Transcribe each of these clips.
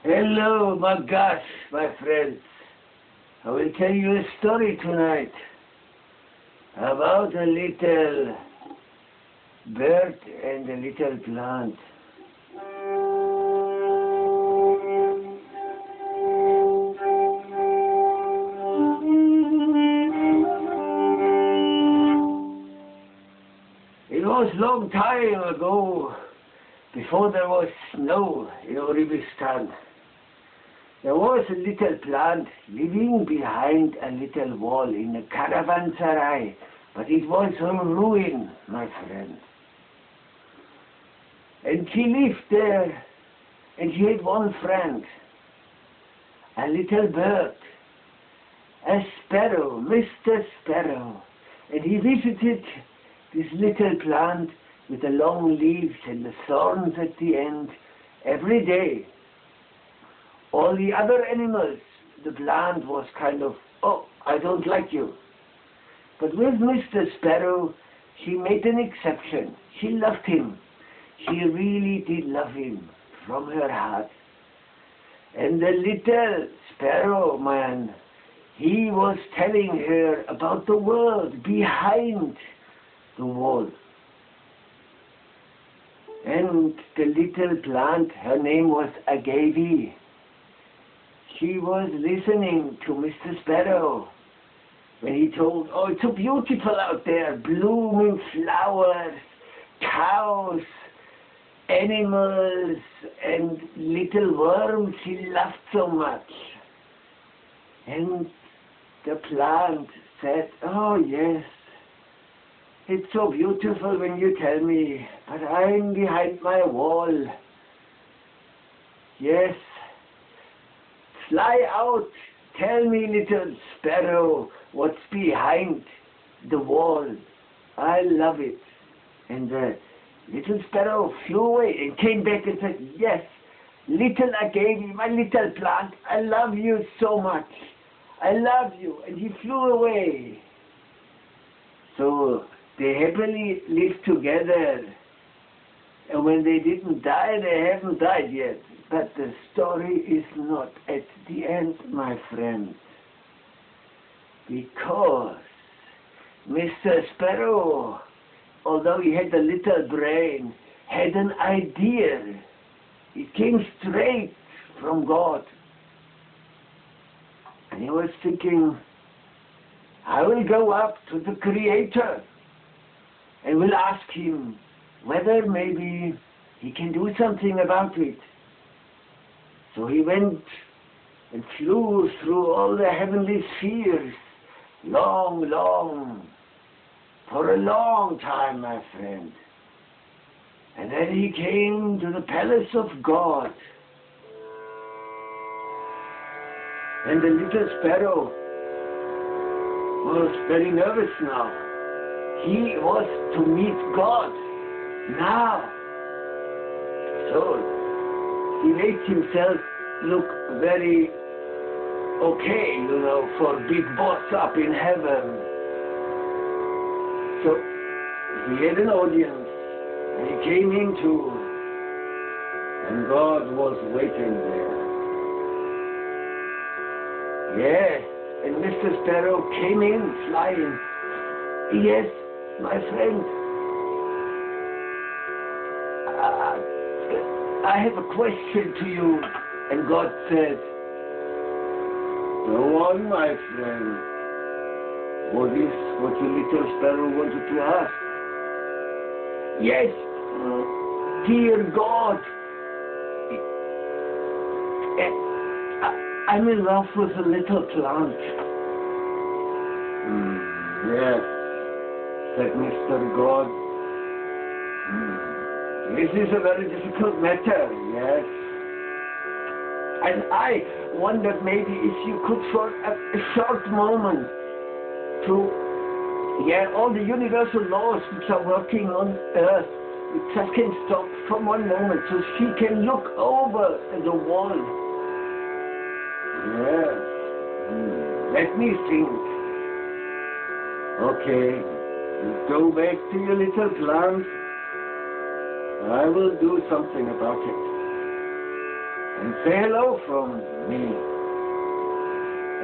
Hello, my gosh, my friends. I will tell you a story tonight about a little bird and a little plant. It was long time ago, before there was snow in Uribi. There was a little plant living behind a little wall in a caravanserai, but it was a ruin, my friend. And she lived there, and she had one friend, a little bird, a sparrow, Mr. Sparrow. And he visited this little plant with the long leaves and the thorns at the end every day. All the other animals, the plant was kind of, oh, I don't like you. But with Mr. Sparrow, she made an exception. She loved him. She really did love him from her heart. And the little sparrow man, he was telling her about the world behind the wall. And the little plant, her name was Agave. She was listening to Mr. Sparrow when he told, oh, it's so beautiful out there, blooming flowers, cows, animals, and little worms he loved so much. And the plant said, oh yes, it's so beautiful when you tell me, but I'm behind my wall. Yes. Fly out, tell me, little sparrow, what's behind the wall. I love it. And the little sparrow flew away and came back and said, yes, little Agave, my little plant, I love you so much. I love you. And he flew away. So they happily lived together. And when they didn't die, they haven't died yet. But the story is not at the end, my friend. Because Mr. Sparrow, although he had a little brain, had an idea. It came straight from God. And he was thinking, I will go up to the Creator and will ask him whether maybe he can do something about it. So he went and flew through all the heavenly spheres, long, for a long time, my friend. And then he came to the palace of God. And the little sparrow was very nervous now. He was to meet God now. So he made himself look very okay, for big boss up in heaven. So he had an audience, and he came in too, and God was waiting there. Yes, and Mr. Sparrow came in flying. Yes, my friend. I have a question to you. And God said, go on, my friend. What is what your little sparrow wanted to ask? Yes, dear God. I'm in love with a little plant. Yes, said Mr. God. This is a very difficult matter, yes. And I wondered maybe if you could for a short moment all the universal laws which are working on earth, it just can stop for one moment so she can look over the wall. Yes. Let me think. Okay. You go back to your little plant. I will do something about it. and say hello from me.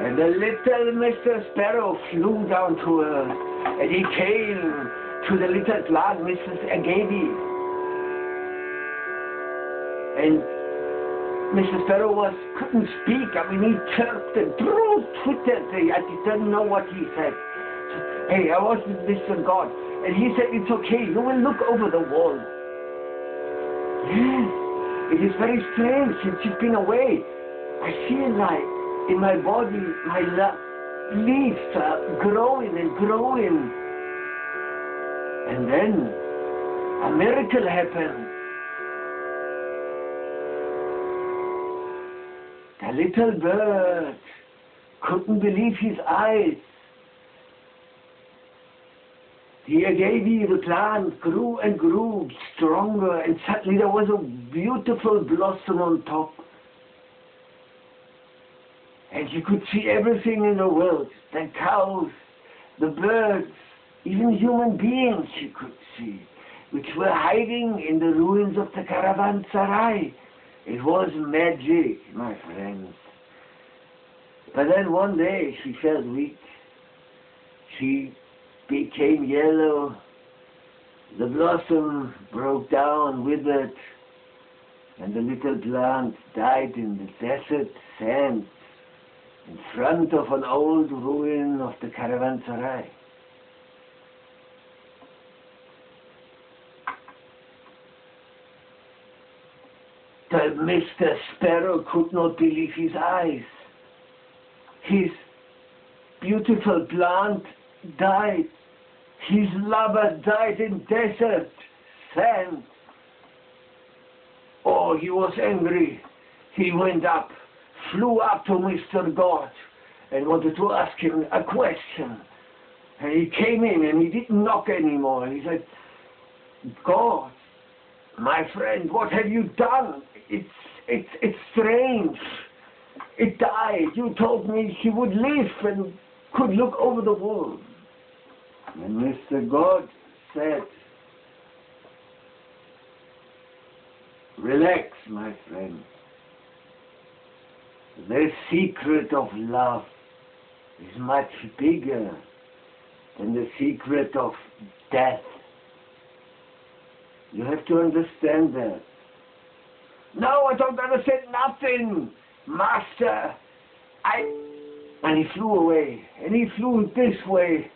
And the little Mr. Sparrow flew down to earth, and he came to the little plant, Mrs. Agave. And Mr. Sparrow couldn't speak. I mean, he chirped and twittered. I didn't know what he said. So, hey, I was with Mr. God. And he said, it's okay, you will look over the wall. Yes, it is very strange since you've been away. I feel like in my body, my leaves are growing and growing. And then a miracle happened. The little bird couldn't believe his eyes. The agave, the plant, grew and grew stronger, and suddenly there was a beautiful blossom on top. And you could see everything in the world, the cows, the birds, even human beings you could see, which were hiding in the ruins of the caravanserai. It was magic, my friends. But then one day she felt weak. She became yellow. The blossom broke down, withered, and the little plant died in the desert sand in front of an old ruin of the caravanserai. The Mr. Sparrow could not believe his eyes. His beautiful plant died. His lover died in desert sand. Oh, he was angry. He went up, flew up to Mr. God and wanted to ask him a question. And he came in and he didn't knock anymore. He said, God, my friend, what have you done? It's strange. It died. You told me he would live and could look over the world. And Mr. God said, relax, my friend. The secret of love is much bigger than the secret of death. You have to understand that. No, I don't understand nothing, Master. And he flew away, and he flew this way.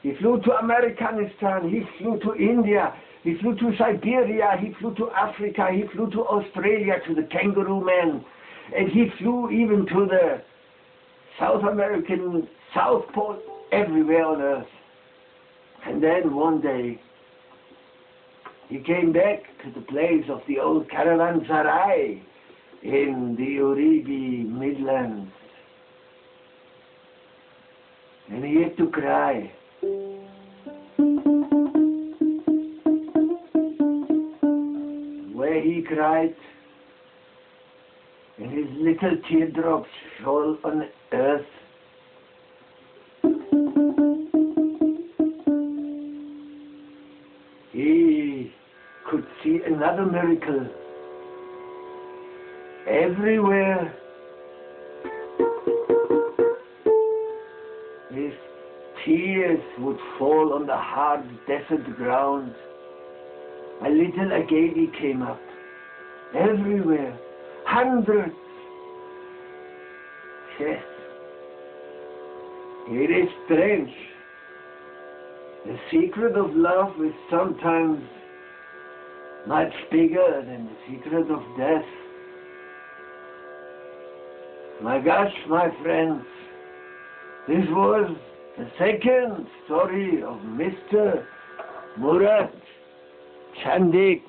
He flew to Americanistan, he flew to India, he flew to Siberia, he flew to Africa, he flew to Australia, to the kangaroo man, and he flew even to the South American South Pole, everywhere on earth. And then one day, he came back to the place of the old caravanserai in the Uribi Midlands. And he had to cry. Where he cried, and his little teardrops fell on earth. He could see another miracle. Everywhere his tears would fall on the hard desert ground. A little agave came up. Everywhere. Hundreds. Yes. It is strange. The secret of love is sometimes much bigger than the secret of death. My gosh, my friends, this was the second story of Mr. Murat Tchundyk.